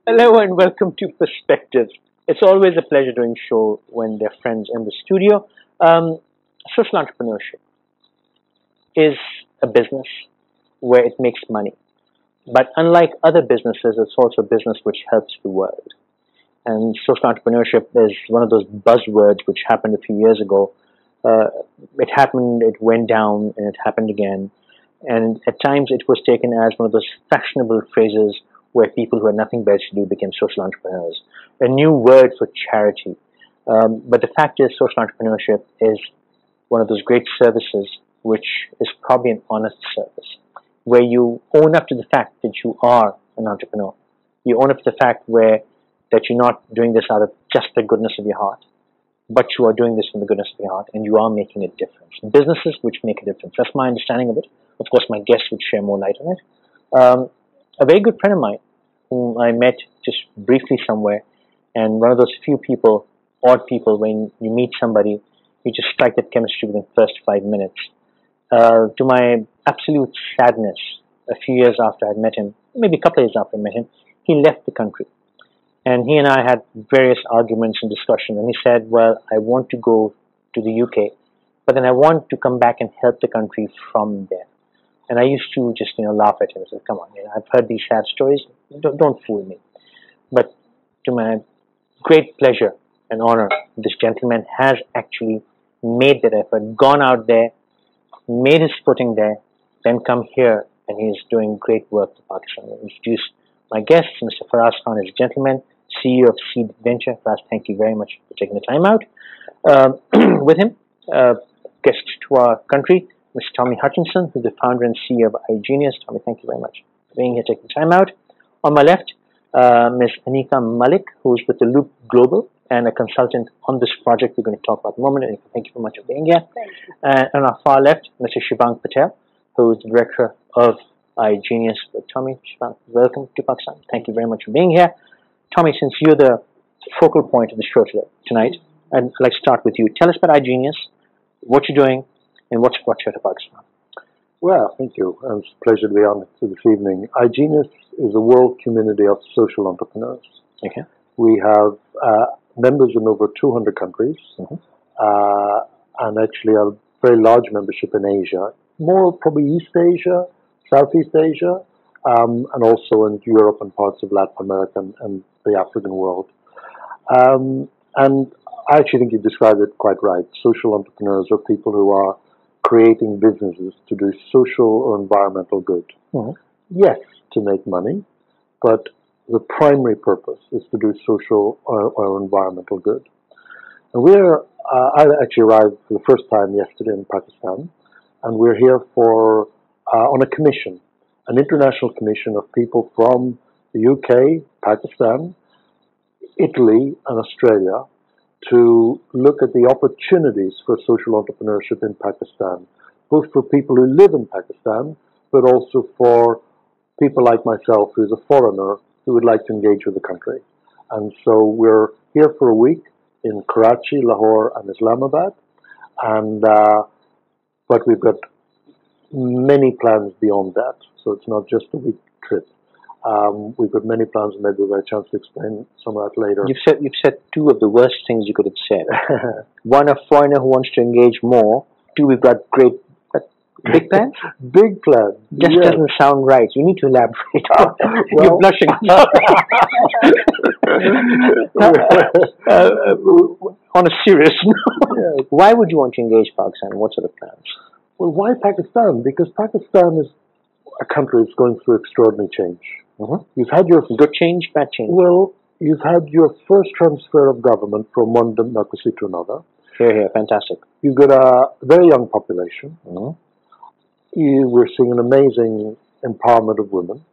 Hello and welcome to Perspectives. It's always a pleasure doing show when there are friends in the studio. Social entrepreneurship is a business where it makes money. But unlike other businesses, it's also a business which helps the world. And social entrepreneurship is one of those buzzwords which happened a few years ago. It happened, it went down, and it happened again. And at times it was taken as one of those fashionable phrases where people who had nothing better to do became social entrepreneurs. A new word for charity. But the fact is, social entrepreneurship is one of those great services which is probably an honest service, where you own up to the fact that you are an entrepreneur. You own up to the fact that you're not doing this out of just the goodness of your heart, but you are doing this from the goodness of your heart, and you are making a difference. Businesses which make a difference. That's my understanding of it. Of course, my guests would share more light on it. A very good friend of mine, whom I met just briefly somewhere, and one of those few people, odd people, when you meet somebody, you just strike that chemistry within the first 5 minutes. To my absolute sadness, a few years after I'd met him, maybe a couple of years after I met him, he left the country. And he and I had various arguments and discussions, and he said, well, I want to go to the UK, but then I want to come back and help the country from there. And I used to just, laugh at him and say, come on, I've heard these sad stories, don't fool me. But to my great pleasure and honor, this gentleman has actually made that effort, gone out there, made his footing there, then come here, and he is doing great work for Pakistan. I'll introduce my guest, Mr. Faraz Khan, is a gentleman, CEO of Seed Venture. Faraz, thank you very much for taking the time out. With him, guest to our country, Mr. Tommy Hutchinson, who's the founder and CEO of iGenius. Tommy, thank you very much for being here, taking the time out. On my left, Ms. Aneeqa Malik, who's with the Loop Global and a consultant on this project we're going to talk about in a moment. Aneeqa, thank you very much for being here. And on our far left, Mr. Shivang Patel, who is the director of iGenius with Tommy. Shivang, welcome to Pakistan. Thank you very much for being here. Tommy, since you're the focal point of the show tonight, I'd like to start with you. Tell us about iGenius, what you're doing, and what's brought you to Pakistan. Well, thank you. It's a pleasure to be on this evening. iGenius is a world community of social entrepreneurs. Okay. We have members in over 200 countries, and actually a very large membership in Asia, more probably East Asia, Southeast Asia, and also in Europe and parts of Latin America and the African world. And I actually think you described it quite right. Social entrepreneurs are people who are creating businesses to do social or environmental good. Yes, to make money, but the primary purpose is to do social or environmental good. And I actually arrived for the first time yesterday in Pakistan, and we're here on a commission, an international commission of people from the UK, Pakistan, Italy, and Australia, to look at the opportunities for social entrepreneurship in Pakistan, both for people who live in Pakistan, but also for people like myself, who's a foreigner, who would like to engage with the country. And so we're here for a week in Karachi, Lahore, and Islamabad, and but we've got many plans beyond that, so it's not just a week trip. We've got many plans, and maybe we'll have a chance to explain some of that later. You've said two of the worst things you could have said. One, a foreigner who wants to engage more. Two, we've got big plans? Big plans. Just doesn't sound right. You need to elaborate. You're blushing. On a serious note, why would you want to engage Pakistan? What sort of plans? Well, why Pakistan? Because Pakistan is a country that's going through extraordinary change. You've had your good change, bad change. Well, you've had your first transfer of government from one democracy to another. Here, fantastic. You've got a very young population. We're seeing an amazing empowerment of women.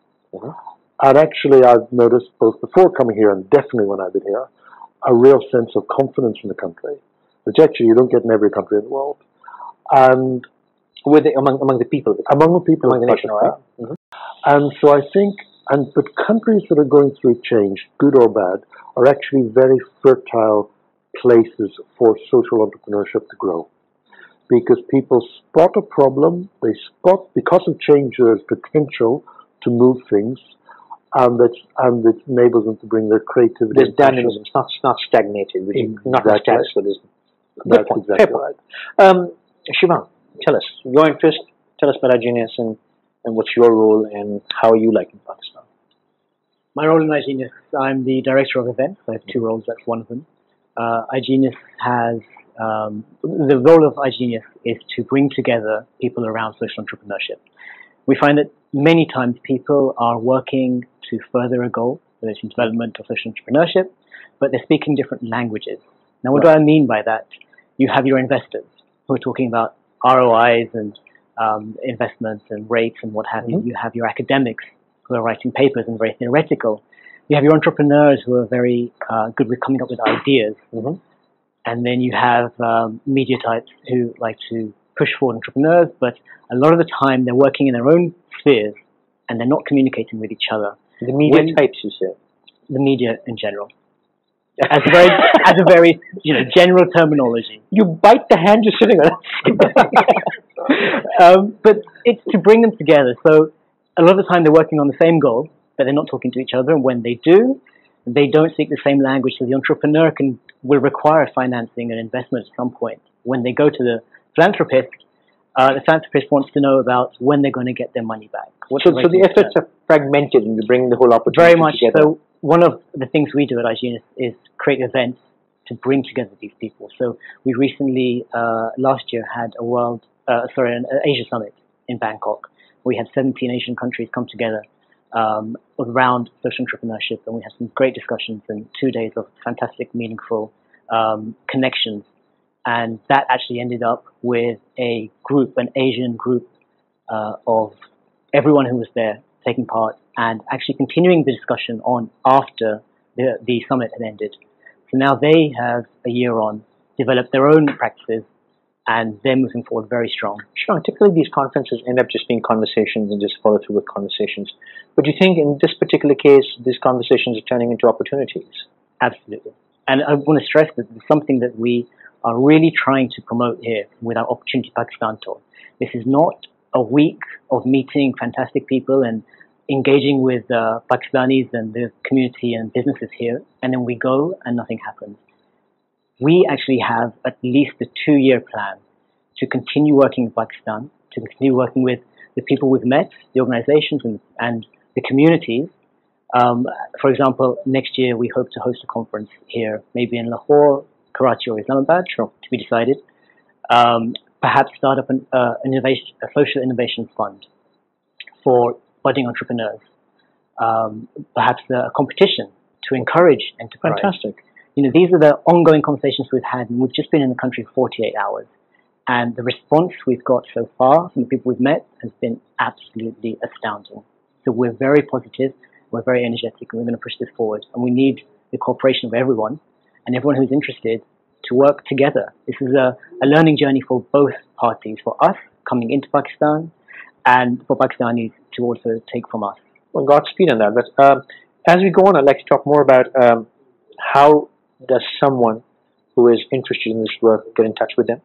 And actually, I've noticed both before coming here and definitely when I've been here, a real sense of confidence in the country, which actually you don't get in every country in the world. And among the people, among the people, among the nation, right? Mm-hmm. And so I think, but countries that are going through change, good or bad, are actually very fertile places for social entrepreneurship to grow. Because people spot a problem, because of change, there's potential to move things, and it enables them to bring their creativity. There's dynamism, it's not stagnated, which is not the status quo. That's exactly right. Shivang, tell us your interest. Tell us about iGenius and what's your role and how you like in Pakistan. My role in iGenius, I'm the director of events. I have two roles. That's one of them. iGenius has the role of iGenius is to bring together people around social entrepreneurship. We find that many times people are working to further a goal, whether it's in development or social entrepreneurship, but they're speaking different languages. Now, what do I mean by that? You have your investors who are talking about ROIs and investments and rates and what have you. You have your academics who are writing papers and very theoretical. You have your entrepreneurs who are very good with coming up with ideas. And then you have media types who like to push forward entrepreneurs, but a lot of the time they're working in their own spheres and they're not communicating with each other. The media types, you say? The media in general. As a very general terminology. You bite the hand you're sitting on. But it's to bring them together. So a lot of the time they're working on the same goal, but they're not talking to each other. And when they do, they don't speak the same language. So the entrepreneur will require financing and investment at some point. When they go to the philanthropist wants to know about when they're going to get their money back. So the efforts are fragmented and you bring the whole opportunity very much together. So one of the things we do at iGenius is create events to bring together these people. So we recently, last year, had an Asia Summit in Bangkok. We had 17 Asian countries come together around social entrepreneurship, and we had some great discussions and 2 days of fantastic, meaningful connections. And that actually ended up with an Asian group of everyone who was there taking part and actually continuing the discussion on after the summit had ended. So now they have, a year on, developed their own practices and they're moving forward very strong. Sure. Typically these conferences end up just being conversations and just follow through with conversations. But do you think in this particular case, these conversations are turning into opportunities? Absolutely. And I want to stress that it's something that we are really trying to promote here with our Opportunity Pakistan tour. This is not a week of meeting fantastic people and engaging with Pakistanis and the community and businesses here, and then we go and nothing happens. We actually have at least a 2-year plan to continue working in Pakistan, to continue working with the people we've met, the organizations and the communities. For example, next year we hope to host a conference here, maybe in Lahore, Karachi or Islamabad, to be decided. Perhaps start up a social innovation fund for budding entrepreneurs. Perhaps a competition to encourage enterprise. Fantastic. These are the ongoing conversations we've had, and we've just been in the country for 48 hours. And the response we've got so far from the people we've met has been absolutely astounding. So we're very positive, we're very energetic, and we're going to push this forward. And we need the cooperation of everyone, and everyone who's interested to work together. This is a learning journey for both parties, for us coming into Pakistan, and for Pakistanis to also take from us. Well, Godspeed on that. But as we go on, I'd like to talk more about how does someone who is interested in this work get in touch with them?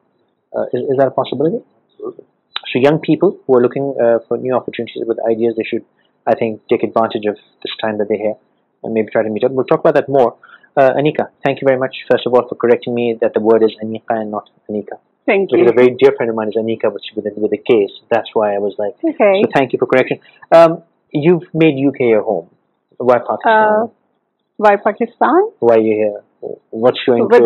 Is that a possibility? Absolutely. So young people who are looking for new opportunities with ideas, they should, I think, take advantage of this time that they're here and maybe try to meet up. We'll talk about that more. Aneeqa, thank you very much, first of all, for correcting me that the word is Aneeqa and not Aneeqa. Thank you. Because a very dear friend of mine is Aneeqa, which with a K. So that's why I was like, okay. So thank you for correction. You've made UK your home. Why Pakistan? Why Pakistan? Why are you here? What's your interest?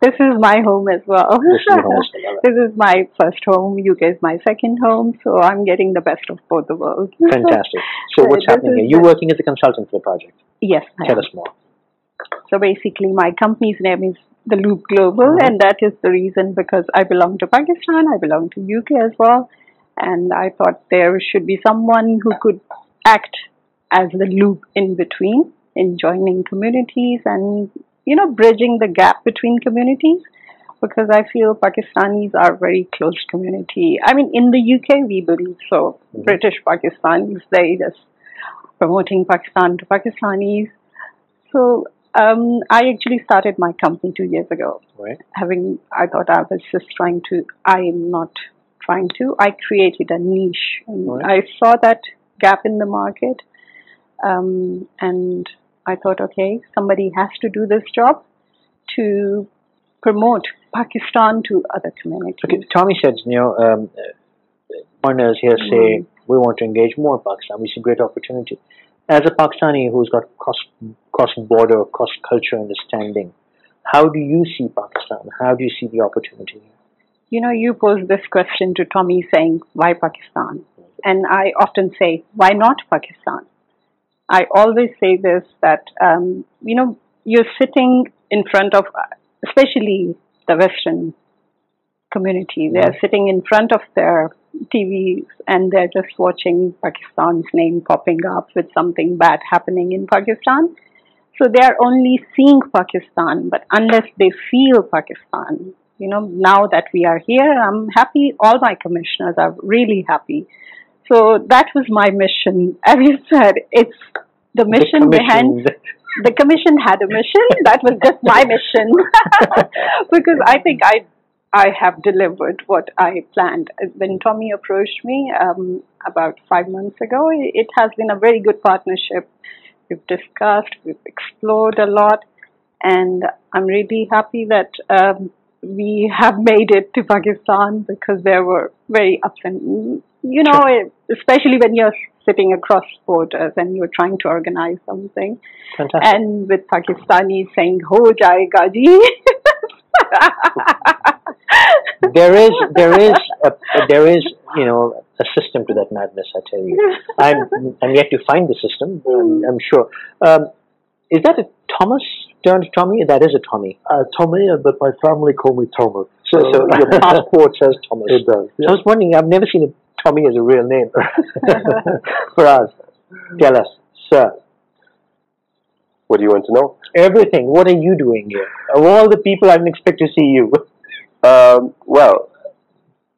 But this is my home as well. This is your home as well. This is my first home. UK is my second home. So I'm getting the best of both the worlds. Fantastic. So what's happening here? You're working as a consultant for the project. Yes. Tell us more. So basically, my company's name is The Loop Global, and that is the reason because I belong to Pakistan, I belong to UK as well, and I thought there should be someone who could act as the loop in between, in joining communities and, bridging the gap between communities. Because I feel Pakistanis are very close community. I mean, in the UK, we believe so. British Pakistanis, they just promoting Pakistan to Pakistanis. So I actually started my company 2 years ago. Right. I thought I was just I am not trying to. I created a niche. Right. I saw that gap in the market. And I thought, okay, somebody has to do this job to promote Pakistan to other communities. Okay, Tommy said, foreigners here say we want to engage more in Pakistan. We see great opportunity. As a Pakistani who's got cross-border, cross-culture understanding, how do you see Pakistan? How do you see the opportunity? You posed this question to Tommy saying, why Pakistan? And I often say, why not Pakistan? I always say this, that, you're sitting in front of, especially the Western community, they're sitting in front of their TVs and they're just watching Pakistan's name popping up with something bad happening in Pakistan. So they're only seeing Pakistan, but unless they feel Pakistan, now that we are here, I'm happy. All my commissioners are really happy. So that was my mission. As you said, it's the mission behind. The commission had a mission. That was just my mission. Because I think I have delivered what I planned. When Tommy approached me about 5 months ago, it has been a very good partnership. We've discussed, we've explored a lot, and I'm really happy that we have made it to Pakistan, because there were very ups and especially when you're sitting across borders and you're trying to organize something. Fantastic. And with Pakistanis saying, "Ho jayega ji." There is a system to that madness. I tell you, I'm yet to find the system. I'm sure. Is that a Thomas turned Tommy? That is a Tommy. Tommy, but my family call me Thomas. So your passport says Thomas. It does. Yeah. I was wondering. I've never seen a Tommy as a real name. Faraz, tell us, sir. What do you want to know? Everything. What are you doing here? Of all the people, I didn't expect to see you. Well,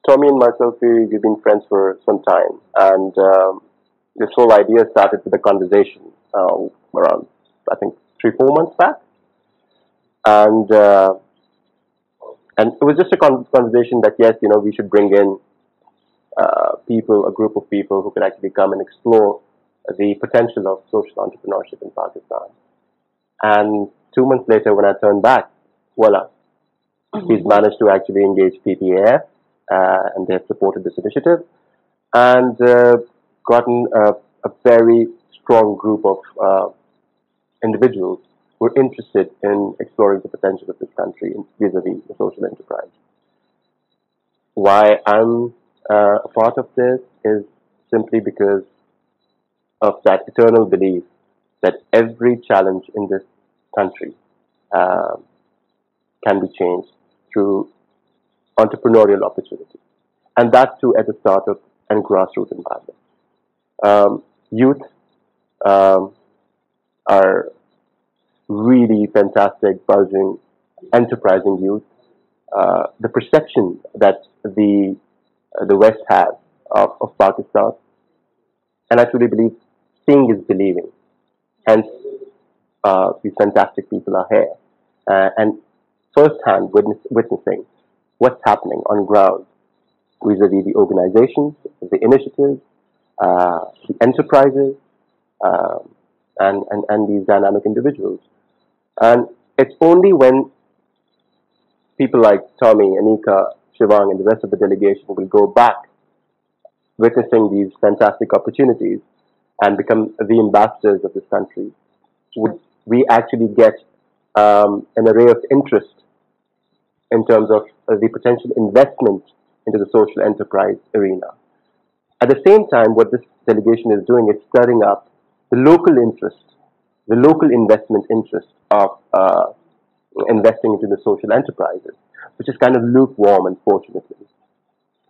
Tommy and myself, we've been friends for some time, and this whole idea started with a conversation around, I think, 3-4 months back, and it was just a conversation that yes, we should bring in a group of people who could actually come and explore the potential of social entrepreneurship in Pakistan. And 2 months later, when I turned back, voila, he's managed to actually engage PPAF, and they have supported this initiative, and gotten a very strong group of individuals who are interested in exploring the potential of this country vis-a-vis the social enterprise. Why I'm a part of this is simply because of that eternal belief that every challenge in this country can be changed through entrepreneurial opportunity, and that too at a startup and grassroots environment. Youth are really fantastic, buzzing, enterprising youth. The perception that the West has of Pakistan, and I truly believe seeing is believing. Hence, these fantastic people are here, and first-hand witnessing what's happening on ground vis-a-vis the organizations, the initiatives, the enterprises, and these dynamic individuals. And it's only when people like Tommy, Aneeqa, Shivang, and the rest of the delegation will go back, witnessing these fantastic opportunities, and become the ambassadors of this country, would we actually get an array of interest in terms of the potential investment into the social enterprise arena. At the same time, what this delegation is doing is stirring up the local interest, the local investment interest of investing into the social enterprises, which is kind of lukewarm, unfortunately.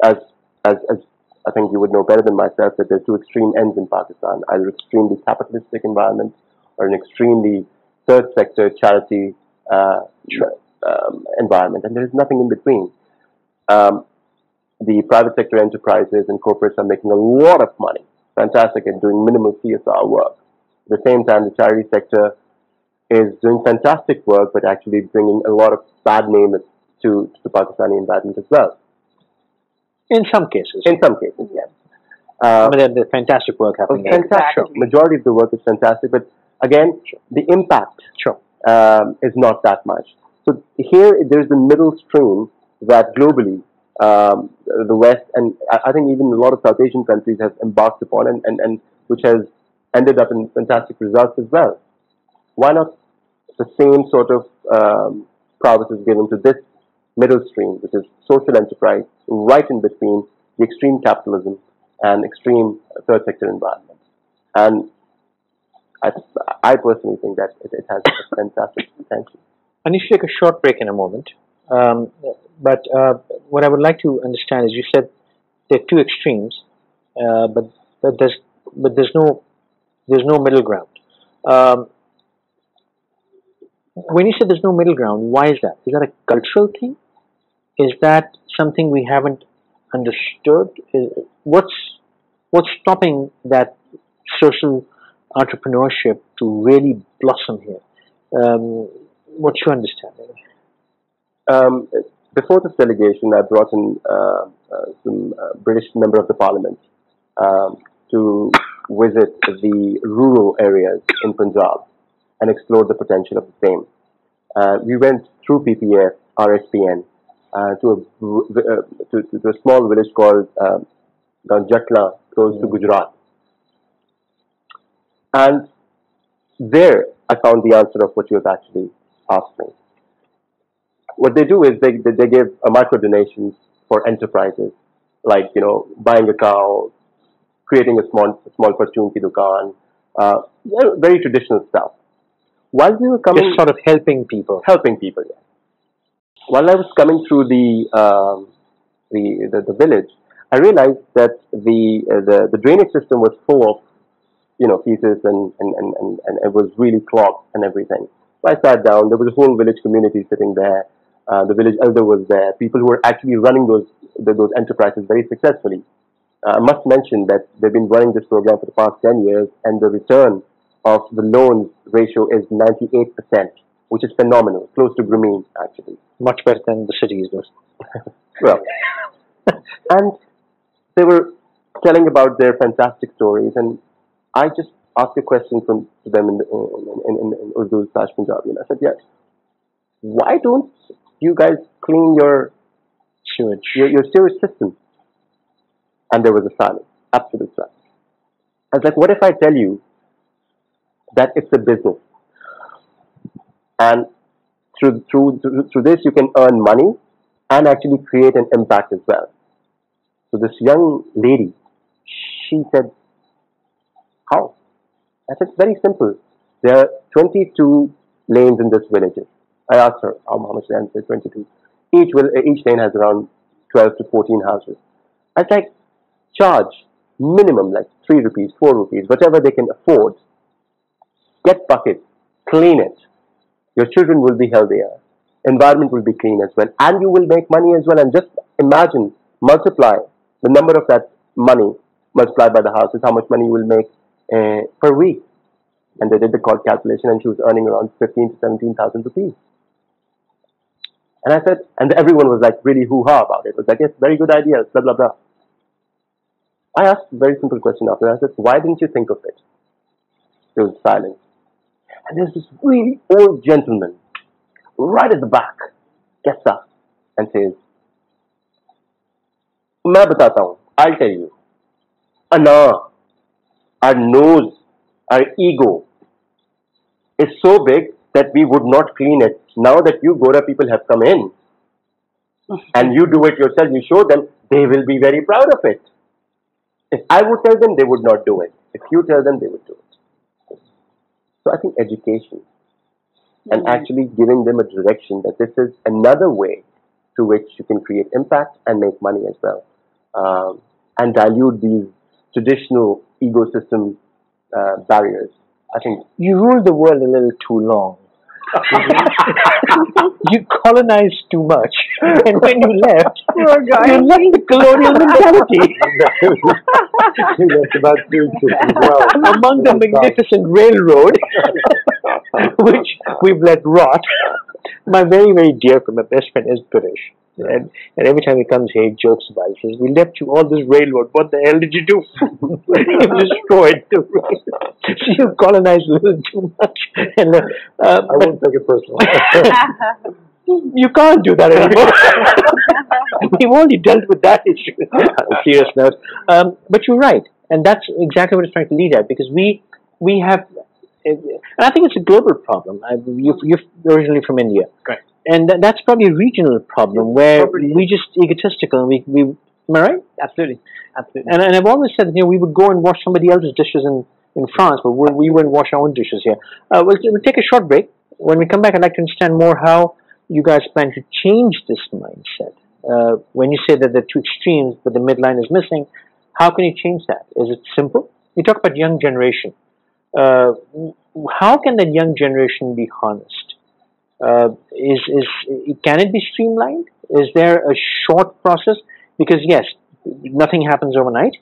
As I think you would know better than myself that there are two extreme ends in Pakistan, either extremely capitalistic environment or an extremely third sector charity environment, and there is nothing in between. The private sector enterprises and corporates are making a lot of money, fantastic, at doing minimal CSR work. At the same time, the charity sector is doing fantastic work, but actually bringing a lot of bad name to the Pakistani environment as well. In some cases. In some cases, yes. But there's fantastic work happening. Fantastic. Sure. Majority of the work is fantastic, but again, the impact is not that much. So here, there's a middle stream that globally the West, and I think even a lot of South Asian countries have embarked upon, and which has ended up in fantastic results as well. Why not the same sort of prowess is given to this middle stream, which is social enterprise, right in between the extreme capitalism and extreme third sector environment. And I personally think that it has a fantastic potential. I need to take a short break in a moment. But what I would like to understand is, you said there are two extremes, but there's no middle ground. When you said there's no middle ground, why is that? Is that a cultural thing? Is that something we haven't understood? What's stopping that social entrepreneurship to really blossom here? What's your understanding? Before this delegation, I brought in some British member of the parliament to visit the rural areas in Punjab and explore the potential of the same. We went through PPF, RSPN, to a small village called Ganjatla, close to Gujarat. And there I found the answer of what you have actually asked me. What they do is they give micro donations for enterprises, like, buying a cow, creating a small fortune ki dukaan, very traditional stuff. While we were coming, just sort of helping people. Yeah. While I was coming through the village, I realized that the drainage system was full of pieces and it was really clogged and everything. So I sat down. There was a whole village community sitting there. The village elder was there. People who were actually running those enterprises very successfully. I must mention that they've been running this program for the past 10 years, and the return of the loans ratio is 98%, which is phenomenal, close to Grameen, actually. Much better than the cities, though. Well, and they were telling about their fantastic stories, and I just asked a question to them in Urdu / Punjabi, and I said, yes, why don't you guys clean your sewage system? And there was a silence, absolute silence. I was like, what if I tell you that it's a business, and through this you can earn money and actually create an impact as well? So this young lady, she said, how? I said, it's very simple. There are 22 lanes in this village. I asked her how much land. She said 22. Each lane has around 12 to 14 houses. I was like, charge minimum like 3 rupees, 4 rupees, whatever they can afford. Get buckets, clean it. Your children will be healthier. Environment will be clean as well. And you will make money as well. And just imagine, multiply the number of that money multiplied by the houses, how much money you will make per week. And they did the calculation, and she was earning around 15 to 17,000 rupees. And I said, and everyone was like really hoo-ha about it. It was like, yes, very good idea, blah, blah, blah. I asked a very simple question after. I said, why didn't you think of it? There was silence. And there's this really old gentleman right at the back gets up and says, मैं बताता हूँ, I'll tell you. Anna, our nose, our ego is so big that we would not clean it. Now that you Gora people have come in and you do it yourself, you show them, they will be very proud of it. If I would tell them, they would not do it. If you tell them, they would do it. So I think education and actually giving them a direction that this is another way through which you can create impact and make money as well. and dilute these traditional ecosystem barriers. I think you ruled the world a little too long. You colonized too much, and when you left, you left the colonial mentality. That's about doing as well. Among the magnificent railroad, which we've let rot. My very, very dear friend, my best friend is British. And every time he comes here, he jokes about it. He says, "We left you all this railroad. What the hell did you do? You destroyed the railroad. You colonized a little too much." And, I won't take it personally. You can't do that anymore. We've already dealt with that issue. On a serious note. But you're right. And that's exactly what it's trying to lead at, because we have, and I think it's a global problem. You're originally from India. Correct. And that's probably a regional problem where we just egotistical. And we am I right? Absolutely. Absolutely. And I've always said, we would go and wash somebody else's dishes in France, but we wouldn't wash our own dishes here. We'll take a short break. When we come back, I'd like to understand more how you guys plan to change this mindset. When you say that there are two extremes, but the midline is missing, how can you change that? Is it simple? You talk about young generation. How can that young generation be harnessed? Can it be streamlined? Is there a short process? Because yes, nothing happens overnight,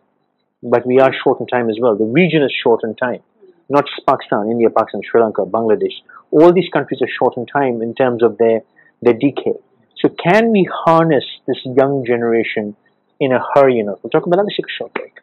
but we are short in time as well. The region is short in time. Not just Pakistan, India, Pakistan, Sri Lanka, Bangladesh. All these countries are short in time in terms of their decay. So can we harness this young generation in a hurry enough? We'll talk about that. Let's take a short break.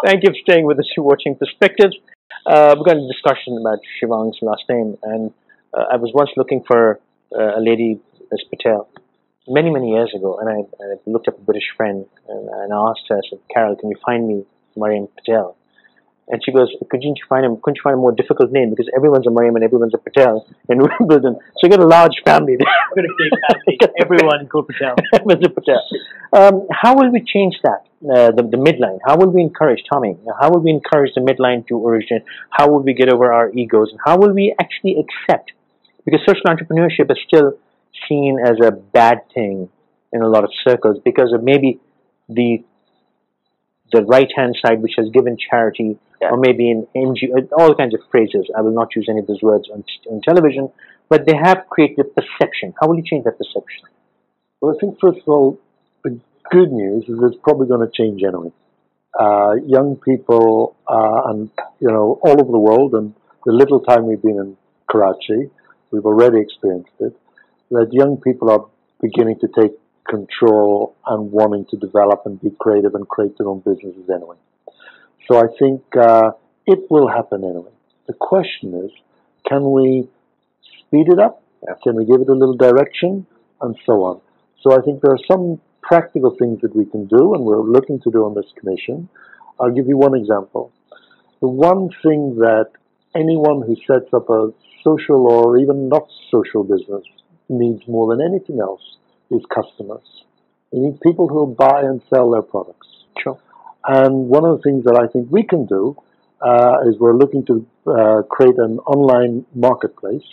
Thank you for staying with us. You're watching Perspectives. We've got a discussion about Shivang's last name, and I was once looking for a lady, Ms. Patel, many, many years ago, and I looked up a British friend, and I asked her, I said, "Carol, can you find me Mariam Patel?" And she goes, couldn't you find a more difficult name? Because everyone's a Mariam and everyone's a Patel in Wimbledon. So you got a large family there. Got a big family. Everyone called Patel. Everyone's a Patel. How will we change that? The midline. How will we encourage, Tommy? How will we encourage the midline to originate? How will we get over our egos? And how will we actually accept? Because social entrepreneurship is still seen as a bad thing in a lot of circles because of maybe the right-hand side, which has given charity, or maybe in NGO, all kinds of phrases. I will not use any of those words on television, but they have created a perception. How will you change that perception? Well, I think, first of all, the good news is it's probably going to change anyway. Young people, and all over the world, and the little time we've been in Karachi, we've already experienced it, that young people are beginning to take control and wanting to develop and be creative and create their own businesses anyway. So I think it will happen anyway. The question is, can we speed it up? Can we give it a little direction? And so on. So I think there are some practical things that we can do, and we're looking to do on this commission. I'll give you one example. The one thing that anyone who sets up a social or even not social business needs more than anything else is customers. You need people who will buy and sell their products. Sure. And one of the things that I think we can do is we're looking to create an online marketplace.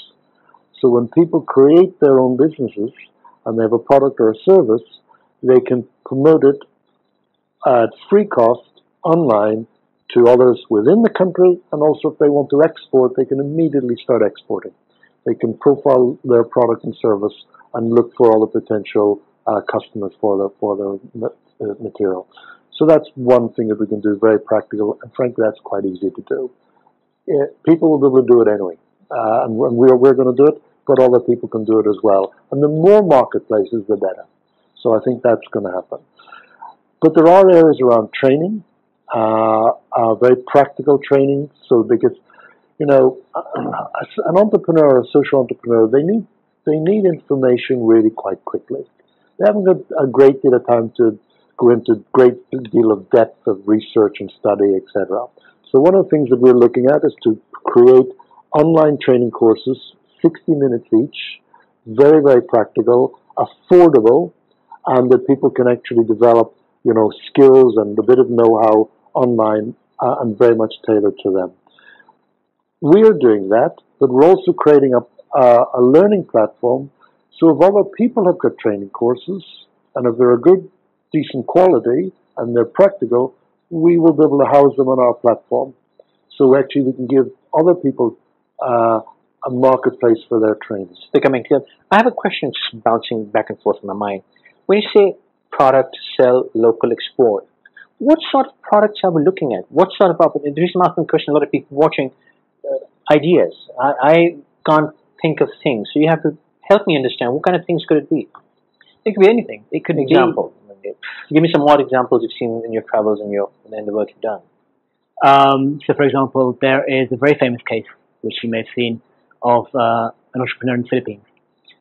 So when people create their own businesses and they have a product or a service, they can promote it at free cost online to others within the country, and also if they want to export, they can immediately start exporting. They can profile their product and service and look for all the potential customers for the material. So that's one thing that we can do, very practical, and frankly, that's quite easy to do. People will be able to do it anyway, and we're going to do it, but other people can do it as well. And the more marketplaces, the better. So I think that's going to happen. But there are areas around training, very practical training. So because, you know, an entrepreneur, a social entrepreneur, they need information really quite quickly. They haven't got a great deal of time to go into great deal of depth of research and study, etc. So one of the things that we're looking at is to create online training courses, 60 minutes each, very, very practical, affordable, and that people can actually develop, you know, skills and a bit of know-how online and very much tailored to them. We're doing that, but we're also creating a learning platform. So if other people have got training courses, and if they're a good, decent quality, and they're practical, we will be able to house them on our platform. So actually we can give other people a marketplace for their training. It's becoming clear. I have a question just bouncing back and forth in my mind. When you say product, sell, local, export, what sort of products are we looking at? What sort of opportunity? The reason I'm asking the question, a lot of people watching ideas. I can't think of things. So you have to help me understand what kind of things could it be? It could be anything. It could Example. Give me some odd examples you've seen in your travels and in the work you've done. So, for example, there is a very famous case, which you may have seen, of an entrepreneur in the Philippines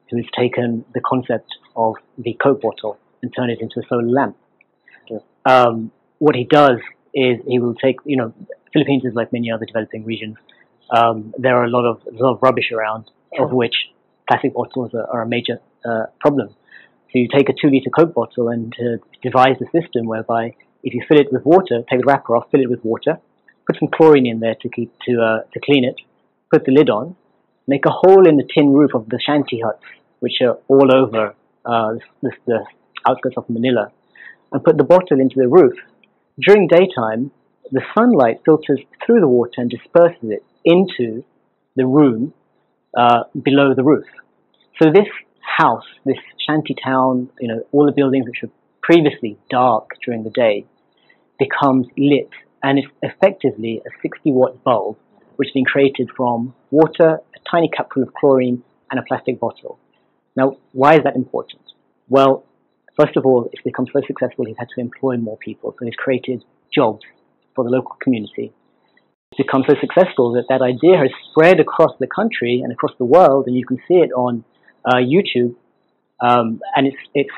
who has taken the concept of the Coke bottle and turned it into a solar lamp. Yeah. What he does is he will take, you know, Philippines is like many other developing regions. There are a lot of rubbish around, of which plastic bottles are a major problem. So you take a 2-liter Coke bottle and devise a system whereby if you fill it with water, take the wrapper off, fill it with water, put some chlorine in there to clean it, put the lid on, make a hole in the tin roof of the shanty huts, which are all over the outskirts of Manila, and put the bottle into the roof. During daytime, the sunlight filters through the water and disperses it into the room below the roof. So this house, this shanty town, you know, all the buildings which were previously dark during the day, becomes lit, and it's effectively a 60-watt bulb which has been created from water, a tiny capful of chlorine, and a plastic bottle. Now, why is that important? Well, first of all, it's become so successful he's had to employ more people, so he's created jobs for the local community. It's become so successful that idea has spread across the country and across the world, and you can see it on YouTube, and it's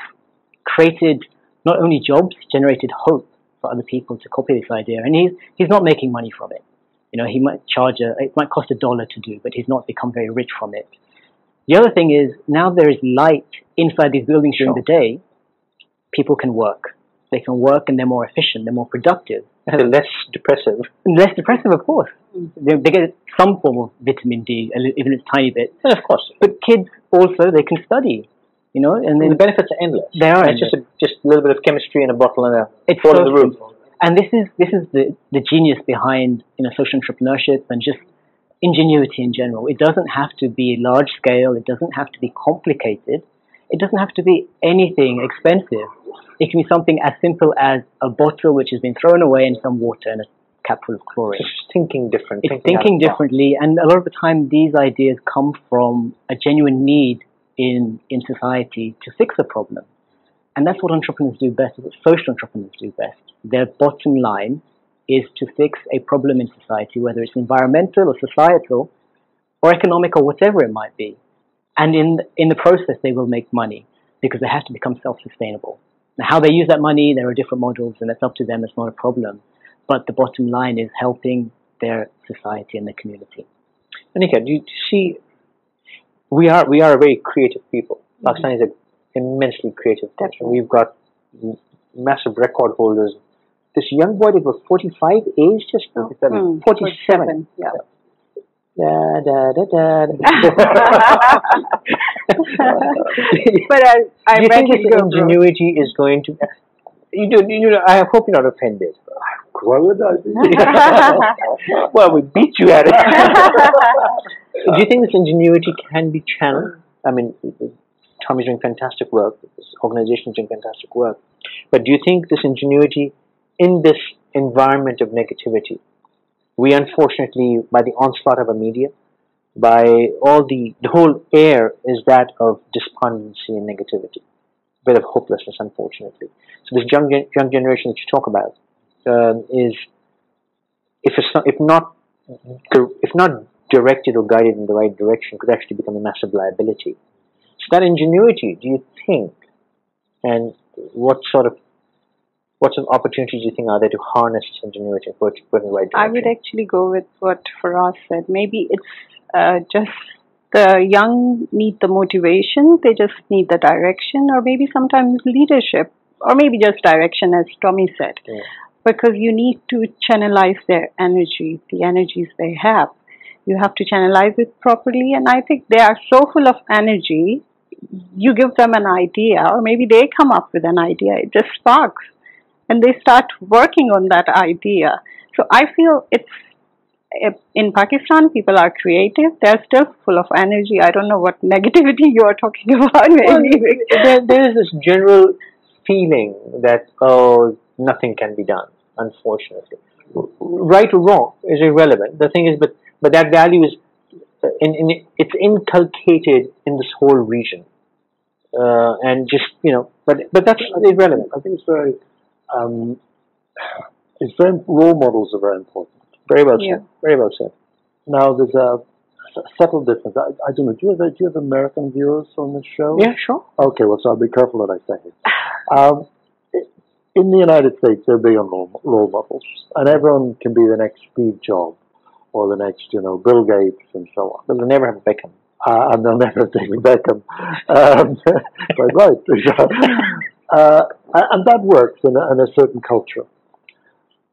created not only jobs, generated hope for other people to copy this idea. And he's not making money from it. You know, he might it might cost $1 to do, but he's not become very rich from it. The other thing is, now there is light inside these buildings during the day, people can work. They can work and they're more efficient, they're more productive. And less depressive. Less depressive, of course. They get some form of vitamin D, even if it's a tiny bit. And of course. But kids also, they can study, you know, and then the benefits are endless. They are endless. Just a little bit of chemistry in a bottle and it's fall in the room. And this is the genius behind, you know, social entrepreneurship and just ingenuity in general. It doesn't have to be large scale. It doesn't have to be complicated. It doesn't have to be anything expensive. It can be something as simple as a bottle which has been thrown away in some water and a capful of chlorine. Just thinking different. It's thinking differently, and a lot of the time these ideas come from a genuine need in society to fix a problem. And that's what entrepreneurs do best, what social entrepreneurs do best. Their bottom line is to fix a problem in society, whether it's environmental or societal or economic or whatever it might be. And in the process, they will make money because they have to become self-sustainable. Now, how they use that money, there are different models, and that's up to them. It's not a problem. But the bottom line is helping their society and their community. Aneeqa, do you see, we are a very creative people. Pakistan is an immensely creative country. We've got massive record holders. This young boy that was 45 age just now? 47. Yeah. Da, da, da, da. But I do you read think his ingenuity is going to... I hope you're not offended. Well, we beat you at it. Do you think this ingenuity can be channeled? I mean, Tommy's doing fantastic work. This organization is doing fantastic work. But do you think this ingenuity in this environment of negativity, we unfortunately, by the onslaught of a media, by all the whole air is that of despondency and negativity, a bit of hopelessness, unfortunately. So this young generation that you talk about is, if not directed or guided in the right direction, could actually become a massive liability. So that ingenuity, do you think, and what sort of opportunities do you think are there to harness this ingenuity and put in the right direction? I would actually go with what Faraz said. Maybe it's just the young need the motivation, they just need the direction, or maybe sometimes leadership, or maybe just direction, as Tommy said. Yeah. Because you need to channelize their energy, the energies they have. You have to channelize it properly, and I think they are so full of energy. You give them an idea, or maybe they come up with an idea, it just sparks, and they start working on that idea. So I feel in Pakistan, people are creative. They're still full of energy. I don't know what negativity you are talking about. Maybe. Well, there is this general feeling that, nothing can be done, unfortunately. Right or wrong is irrelevant. The thing is, but that value is, it's inculcated in this whole region. And just, but that's irrelevant. I think it's very, role models are very important. Very well said. Very well said. Now, there's a subtle difference. I don't know. Do you have American viewers on this show? Yeah, sure. Okay, well, so I'll be careful what I say. In the United States, they're big on role models, and everyone can be the next Steve Jobs or the next, Bill Gates and so on. But they'll never have Beckham. And they'll never have David Beckham. Quite right. And that works in a certain culture.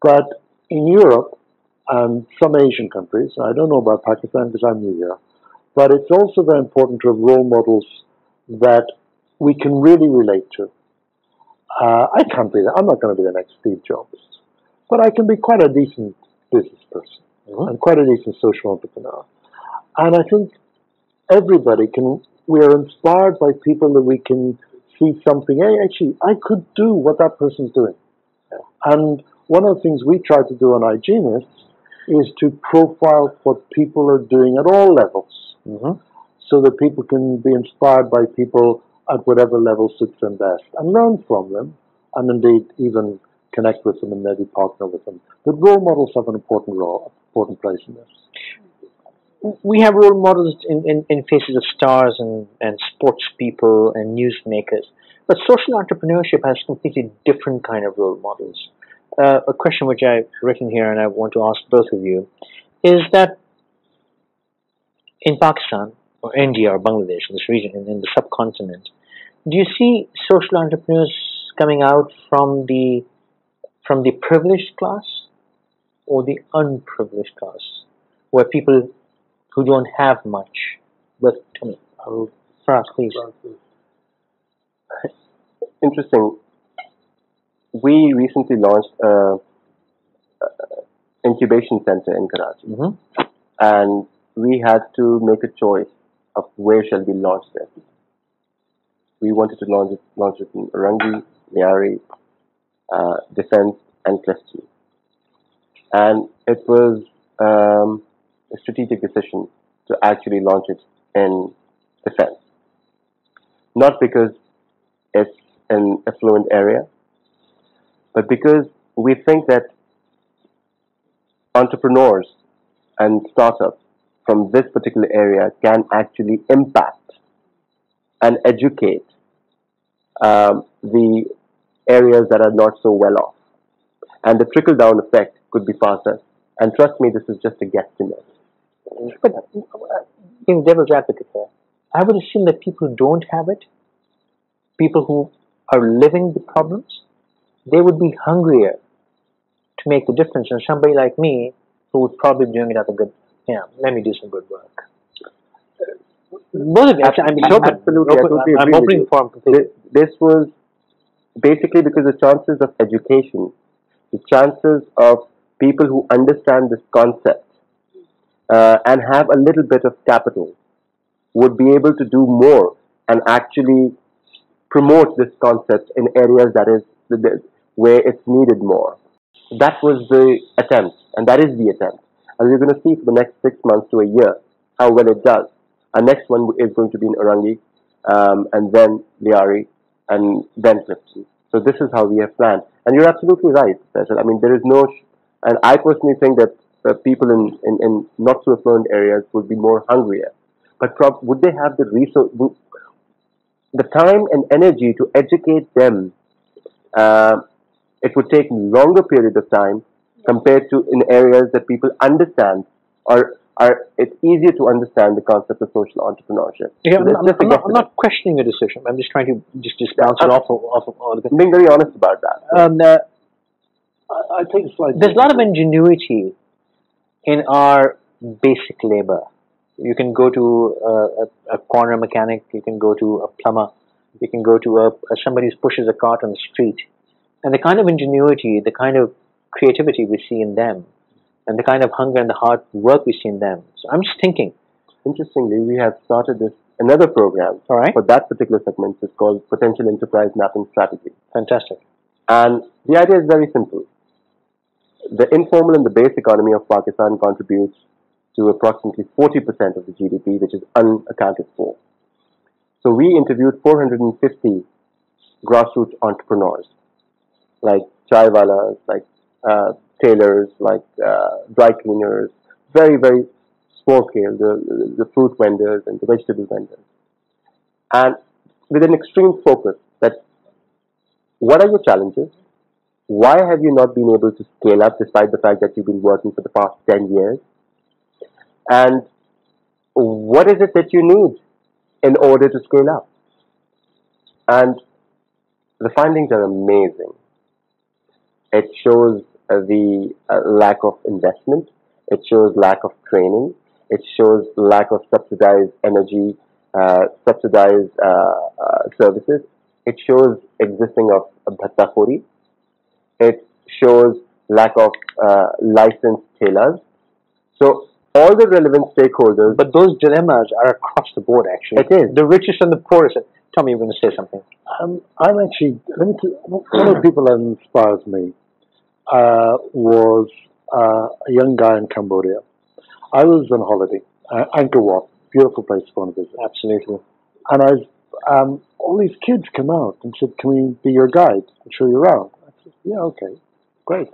But in Europe, and some Asian countries, I don't know about Pakistan because I'm new here, but it's also very important to have role models that we can really relate to. I can't be that. I'm not going to be the next Steve Jobs, but I can be quite a decent business person and quite a decent social entrepreneur. And I think everybody we are inspired by people that we can see something, hey, actually, I could do what that person's doing. And one of the things we try to do on Hygienists is to profile what people are doing at all levels, so that people can be inspired by people at whatever level suits them best and learn from them, and indeed even connect with them and maybe partner with them. But role models have an important place in this. We have role models in faces of stars and sports people and newsmakers, but social entrepreneurship has completely different kind of role models. A question which I've written here and I want to ask both of you is that in Pakistan or India or Bangladesh, in this region, in the subcontinent, do you see social entrepreneurs coming out from the privileged class or the unprivileged class, where people who don't have much? But Tommy, Faraz, please. Interesting. We recently launched an incubation center in Karachi, and we had to make a choice of where shall we launch it. We wanted to launch it in Rangi, Liari, Defence, and Clifton. And it was a strategic decision to actually launch it in Defence. Not because it's an affluent area, but because we think that entrepreneurs and startups from this particular area can actually impact and educate the areas that are not so well off. And the trickle-down effect could be faster. And trust me, this is just a guesstimate. But being devil's advocate here, I would assume that people who don't have it, people who are living the problems, they would be hungrier to make the difference than somebody like me who would probably be doing it at a good, let me do some good work. Both of you, Absolutely, I'm opening for this was basically because the chances of education, the chances of people who understand this concept and have a little bit of capital would be able to do more and actually promote this concept in areas where it's needed more. That was the attempt, and that is the attempt. And we're going to see for the next 6 months to a year how well it does. Our next one is going to be in Orangi, and then Liari, and then Clifton. So this is how we have planned. And you're absolutely right, Faisal. I mean, there is no, and I personally think that people in not so affluent areas would be more hungrier. But would they have the resource, the time and energy to educate them? It would take longer period of time compared to in areas that people understand, or it's easier to understand the concept of social entrepreneurship. Yeah, I'm not questioning your decision. I'm just trying to just bounce it off of the. Being very honest about that. I think it's like there's a lot of ingenuity in our basic labor. You can go to a corner mechanic. You can go to a plumber. You can go to somebody who pushes a cart on the street. And the kind of ingenuity, the kind of creativity we see in them, and the kind of hunger and the hard work we see in them. So I'm just thinking. Interestingly, we have started another program for that particular segment. It's called Potential Enterprise Mapping Strategy. Fantastic. And the idea is very simple. The informal and the base economy of Pakistan contributes to approximately 40% of the GDP, which is unaccounted for. So we interviewed 450 grassroots entrepreneurs, like chaiwalas, like tailors, like dry cleaners, very, very small scale, the fruit vendors and the vegetable vendors. And with an extreme focus that what are your challenges? Why have you not been able to scale up despite the fact that you've been working for the past 10 years? And what is it that you need in order to scale up? And the findings are amazing. It shows the lack of investment. It shows lack of training. It shows lack of subsidized energy, subsidized services. It shows existing of bhattakhori. It shows lack of licensed tailors. So all the relevant stakeholders. But those dilemmas are across the board, actually. It is. The richest and the poorest. Tommy, you're going to say something. I'm actually, let me tell you, one of the people that inspires me was a young guy in Cambodia. I was on holiday, Angkor Wat, beautiful place to go and visit. Absolutely. And all these kids come out and said, "Can we be your guide and show you around?" I said, "Yeah, okay, great."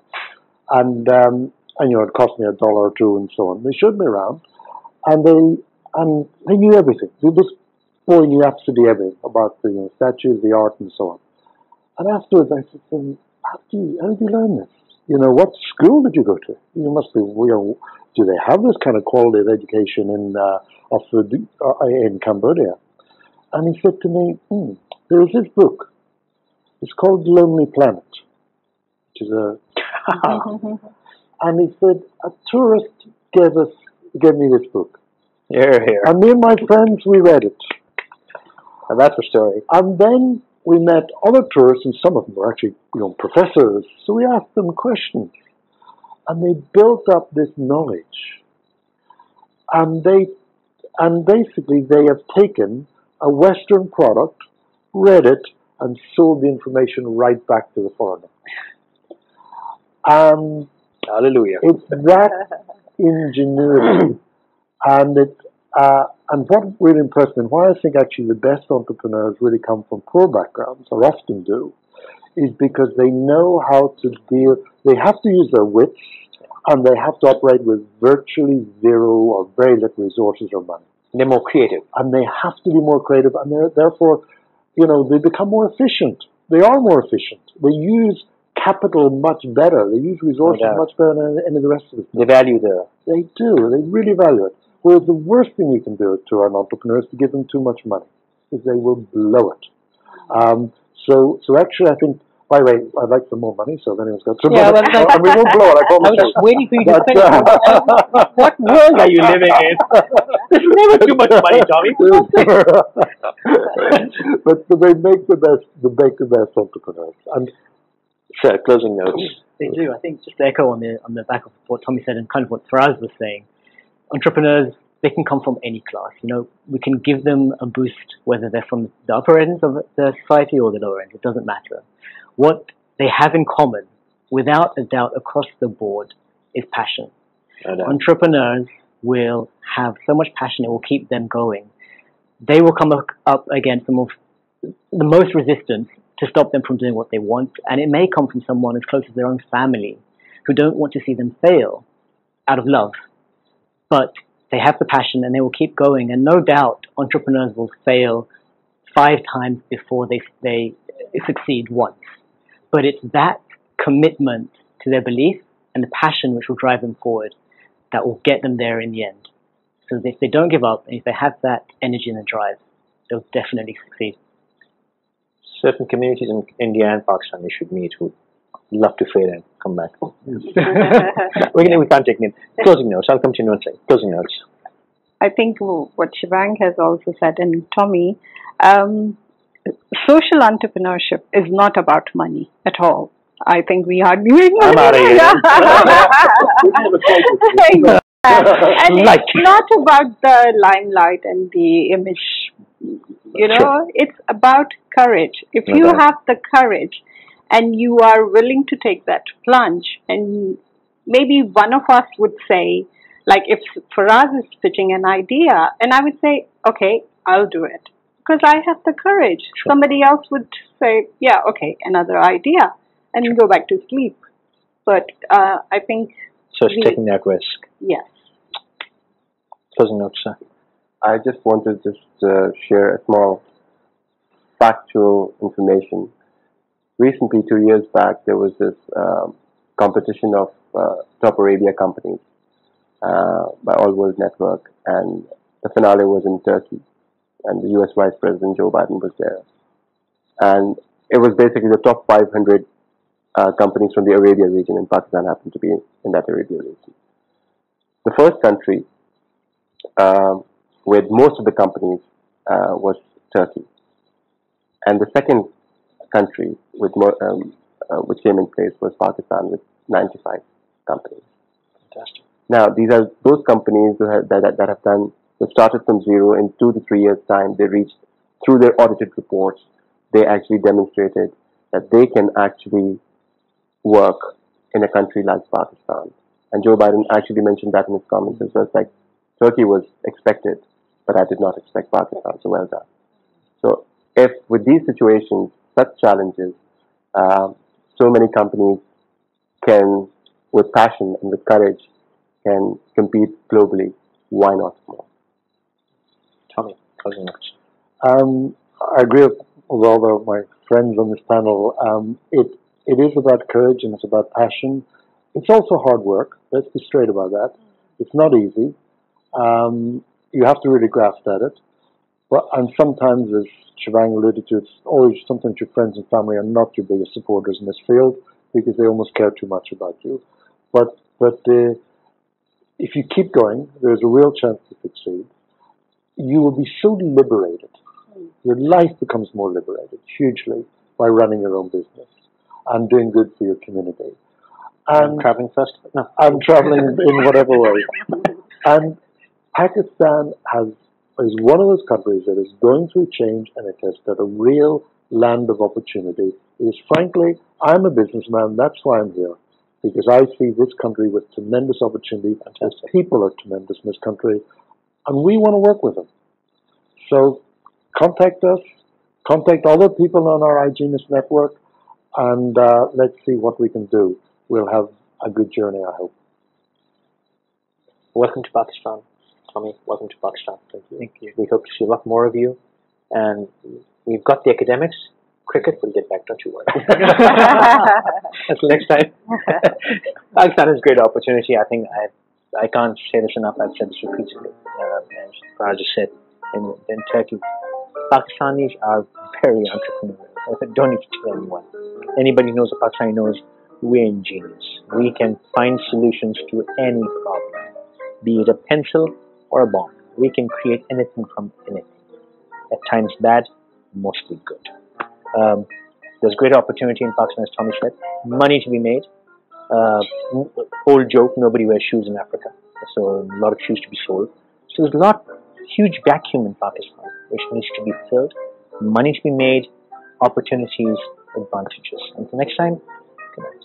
And it cost me $1 or $2 and so on. They showed me around, and they knew everything. This boy knew absolutely everything about the statues, the art, and so on. And afterwards, I said to him, "How did you learn this? What school did you go to? You must be. Do they have this kind of quality of education in Cambodia?" And he said to me, "There is this book. It's called Lonely Planet, which is a." And he said, "A tourist gave me this book. Here. And me and my friends, we read it. And that's the story. And then we met other tourists, and some of them were actually, professors. So we asked them questions, and they built up this knowledge. And basically, they have taken a Western product, read it, and sold the information right back to the foreigner. Hallelujah. It's that ingenuity, and what really impressed me, and why I think actually the best entrepreneurs really come from poor backgrounds, or often do, is because they know how to deal. They have to use their wits, and they have to operate with virtually zero or very little resources or money. They're more creative. And they have to be more creative, and therefore, they become more efficient. They are more efficient. They use capital much better. They use resources much better than any of the rest of us. They value They do. They really value it. Whereas the worst thing you can do to an entrepreneur is to give them too much money, because they will blow it. So actually, I think. By the way, I'd like some more money, so if anyone's got some money, we won't blow it. I promise. I was just waiting for you to finish. What world are you living in? There's never too much money, Tommy. But they make the best entrepreneurs. And sure, closing notes. They do. I think just to echo on the back of what Tommy said and kind of what Faraz was saying, entrepreneurs they can come from any class. You know, we can give them a boost, whether they're from the upper ends of the society or the lower ends. It doesn't matter. What they have in common, without a doubt, across the board, is passion. Entrepreneurs will have so much passion, it will keep them going. They will come up against some of the most resistance to stop them from doing what they want, and it may come from someone as close as their own family who don't want to see them fail out of love. But they have the passion and they will keep going, and no doubt entrepreneurs will fail 5 times before they succeed once. But it's that commitment to their belief and the passion which will drive them forward that will get them there in the end. So if they don't give up, and if they have that energy and the drive, they'll definitely succeed. Certain communities in India and Pakistan they should meet who love to fail and come back. We can't take names. Closing notes. I'll come to you in one second. Closing notes. I think what Shivang has also said, and Tommy, social entrepreneurship is not about money at all. I think we are doing. I'm out of here. And it's not about the limelight and the image. You know, Sure. It's about courage. If you have the courage and you are willing to take that plunge, and maybe one of us would say, like if Faraz is pitching an idea, and I would say, okay, I'll do it because I have the courage. Sure. Somebody else would say, yeah, okay, another idea, and go back to sleep. But I think... So it's taking that risk. Yes. Closing notes, sir. I just want to share a small factual information. Recently, 2 years back, there was this competition of top Arabia companies by All World Network, and the finale was in Turkey, and the US Vice President Joe Biden was there. And it was basically the top 500 companies from the Arabia region, and Pakistan happened to be in that Arabia region. The first country with most of the companies was Turkey, and the second country with more, which came in place was Pakistan with 95 companies. Fantastic. Now, these are those companies that have done. They started from zero. In 2 to 3 years' time, they reached, through their audited reports, they actually demonstrated that they can actually work in a country like Pakistan. And Joe Biden actually mentioned that in his comments as well. It's like, Turkey was expected, but I did not expect Pakistan, so well done. So if with these situations, such challenges, so many companies can, with passion and with courage, can compete globally, why not more? Tommy, closing notes. I agree with all of my friends on this panel. It is about courage and it's about passion. It's also hard work. Let's be straight about that. It's not easy. You have to really grasp at it. And sometimes, as Shivang alluded to, it's always sometimes your friends and family are not your biggest supporters in this field because they almost care too much about you. But if you keep going, there's a real chance to succeed. You will be so liberated. Your life becomes more liberated, hugely, by running your own business and doing good for your community. And traveling first? No. I'm traveling in whatever way. And Pakistan is one of those countries that is going through change, and it has got a real land of opportunity. It is, frankly, I'm a businessman, that's why I'm here, because I see this country with tremendous opportunity. Its people are tremendous in this country, and we want to work with them. So contact us, contact other people on our iGenius network, and let's see what we can do. We'll have a good journey, I hope. Welcome to Pakistan. Tommy, welcome to Pakistan. Thank you. Thank you. We hope to see a lot more of you. And we've got the academics. Cricket will get back, don't you worry. Until next time. Pakistan is a great opportunity. I think I can't say this enough. I've said this repeatedly. As Faraz just said, in Turkey, Pakistanis are very entrepreneurial. I don't need to tell anyone. Anybody who knows what Pakistani knows, we're ingenious. We can find solutions to any problem, be it a pencil or a bomb. We can create anything from anything. At times bad, mostly good. There's great opportunity in Pakistan, as Tommy said. Money to be made. Old joke, nobody wears shoes in Africa. So a lot of shoes to be sold. So there's a lot, huge vacuum in Pakistan which needs to be filled, money to be made, opportunities, advantages. Until next time, good night.